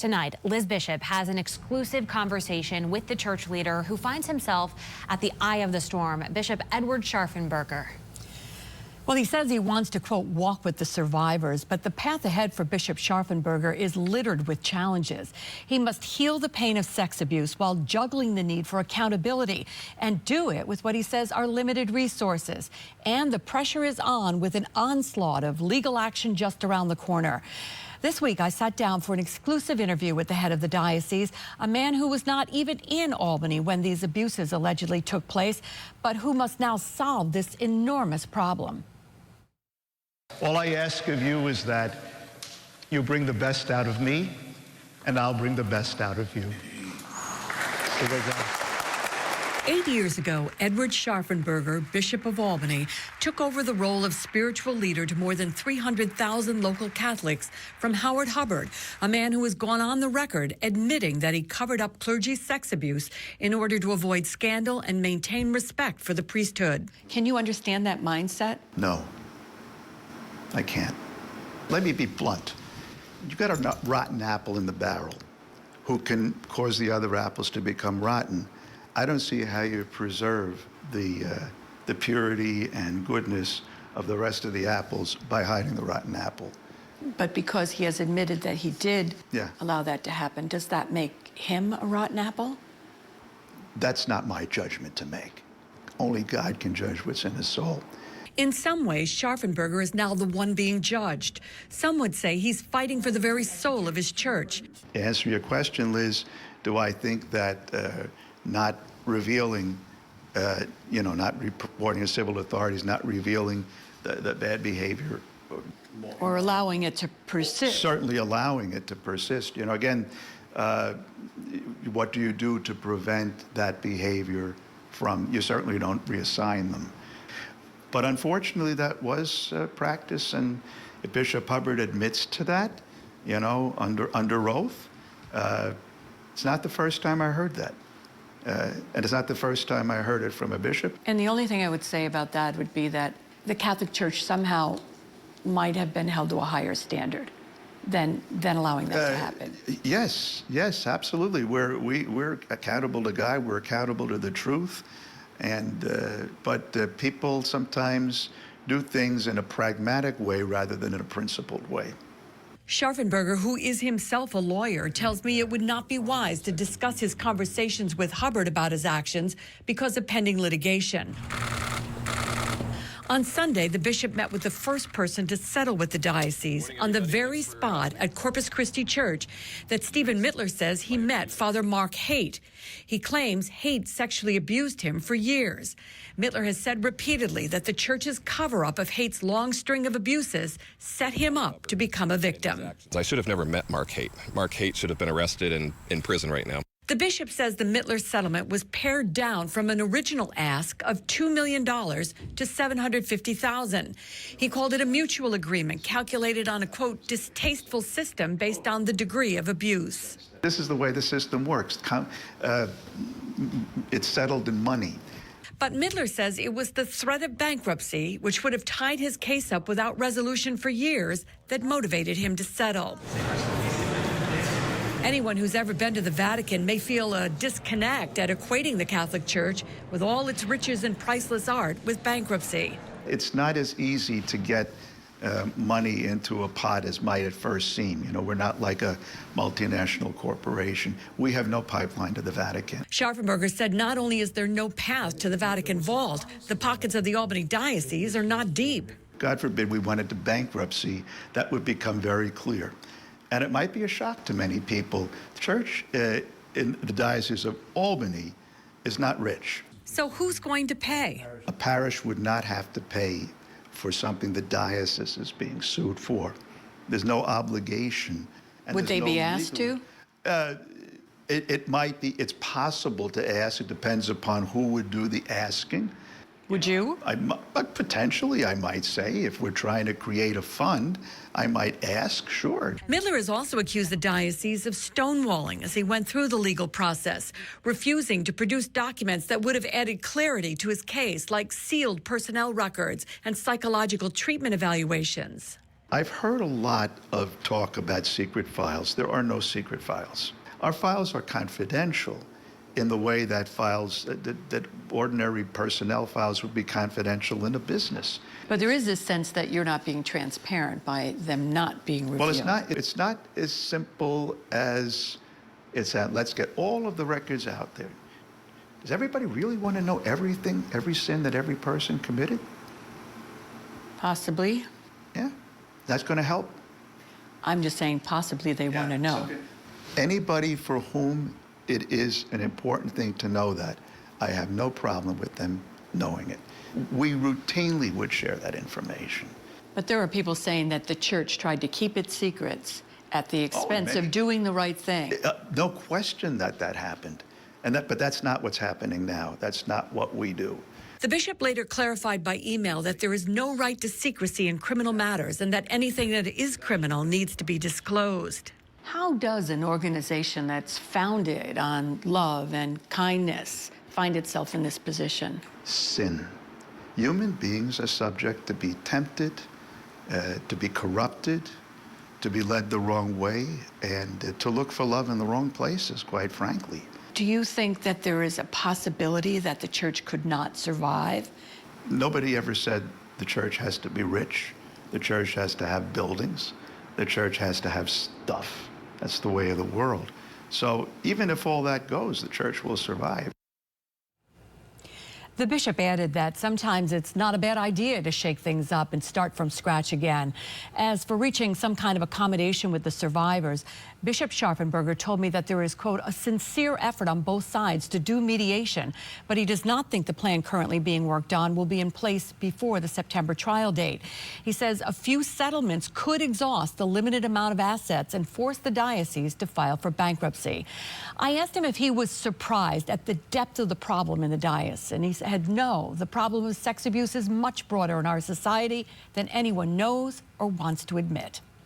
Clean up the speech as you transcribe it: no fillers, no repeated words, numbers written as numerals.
Tonight, Liz Bishop has an exclusive conversation with the church leader who finds himself at the eye of the storm, Bishop Edward Scharfenberger. Well, he says he wants to, quote, walk with the survivors, but the path ahead for Bishop Scharfenberger is littered with challenges. He must heal the pain of sex abuse while juggling the need for accountability and do it with what he says are limited resources. And the pressure is on with an onslaught of legal action just around the corner. This week, I sat down for an exclusive interview with the head of the diocese, a man who was not even in Albany when these abuses allegedly took place, but who must now solve this enormous problem. All I ask of you is that you bring the best out of me, and I'll bring the best out of you. 8 years ago, Edward Scharfenberger, Bishop of Albany, took over the role of spiritual leader to more than 300,000 local Catholics from Howard Hubbard, a man who has gone on the record admitting that he covered up clergy sex abuse in order to avoid scandal and maintain respect for the priesthood. Can you understand that mindset? No, I can't. Let me be blunt. You've got a rotten apple in the barrel who can cause the other apples to become rotten. I don't see how you preserve the purity and goodness of the rest of the apples by hiding the rotten apple. But because he has admitted that he did allow that to happen, does that make him a rotten apple? That's not my judgment to make. Only God can judge what's in his soul. In some ways, Scharfenberger is now the one being judged. Some would say he's fighting for the very soul of his church. To answer your question, Liz, do I think that not revealing, not reporting to civil authorities, not revealing the bad behavior, or allowing it to persist? Certainly allowing it to persist. Again, what do you do to prevent that behavior from? You certainly don't reassign them. But unfortunately, that was practice, and if Bishop Hubbard admits to that, under oath, it's not the first time I heard that. And it's not the first time I heard it from a bishop. And the only thing I would say about that would be that the Catholic Church somehow might have been held to a higher standard than allowing that to happen. Yes, absolutely. We're accountable to God. We're accountable to the truth. But people sometimes do things in a pragmatic way rather than in a principled way. Scharfenberger, who is himself a lawyer, tells me it would not be wise to discuss his conversations with Hubbard about his actions because of pending litigation. On Sunday, the bishop met with the first person to settle with the diocese on the very spot at Corpus Christi Church that Stephen Mittler says he met Father Mark Haight. He claims Haight sexually abused him for years. Mittler has said repeatedly that the church's cover-up of Haight's long string of abuses set him up to become a victim. I should have never met Mark Haight. Mark Haight should have been arrested and in prison right now. The bishop says the Mittler settlement was pared down from an original ask of $2 million to $750,000. He called it a mutual agreement calculated on a, quote, distasteful system based on the degree of abuse. This is the way the system works. It's settled in money. But Mittler says it was the threat of bankruptcy, which would have tied his case up without resolution for years, that motivated him to settle. Anyone who's ever been to the Vatican may feel a disconnect at equating the Catholic Church with all its riches and priceless art with bankruptcy. It's not as easy to get money into a pot as might at first seem. We're not like a multinational corporation. We have no pipeline to the Vatican. Scharfenberger said not only is there no path to the Vatican vault, the pockets of the Albany Diocese are not deep. God forbid we went into bankruptcy, that would become very clear. And it might be a shock to many people. The church in the Diocese of Albany is not rich. So who's going to pay? A parish would not have to pay for something the diocese is being sued for. There's no obligation. Would they be asked to? It might be. It's possible to ask. It depends upon who would do the asking. Would you? But potentially, I might say, if we're trying to create a fund, I might ask, sure. Mittler has also accused the diocese of stonewalling as he went through the legal process, refusing to produce documents that would have added clarity to his case, like sealed personnel records and psychological treatment evaluations. I've heard a lot of talk about secret files. There are no secret files. Our files are confidential in the way that files, that ordinary personnel files would be confidential in a business. But there is this sense that you're not being transparent by them not being revealed. Well, it's not as simple as it's that let's get all of the records out there. Does everybody really want to know everything, every sin that every person committed? Possibly. Yeah, that's going to help. I'm just saying possibly they want to know. Anybody for whom it is an important thing to know that, I have no problem with them knowing it. We routinely would share that information. But there are people saying that the church tried to keep its secrets at the expense of doing the right thing. No question that that happened. But that's not what's happening now. That's not what we do. The bishop later clarified by email that there is no right to secrecy in criminal matters and that anything that is criminal needs to be disclosed. How does an organization that's founded on love and kindness find itself in this position? Sin. Human beings are subject to be tempted, to be corrupted, to be led the wrong way, and to look for love in the wrong places, quite frankly. Do you think that there is a possibility that the church could not survive? Nobody ever said the church has to be rich. The church has to have buildings. The church has to have stuff. That's the way of the world. So even if all that goes, the church will survive. The bishop added that sometimes it's not a bad idea to shake things up and start from scratch again. As for reaching some kind of accommodation with the survivors, Bishop Scharfenberger told me that there is, quote, a sincere effort on both sides to do mediation, but he does not think the plan currently being worked on will be in place before the September trial date. He says a few settlements could exhaust the limited amount of assets and force the diocese to file for bankruptcy. I asked him if he was surprised at the depth of the problem in the diocese, and he said no, the problem of sex abuse is much broader in our society than anyone knows or wants to admit.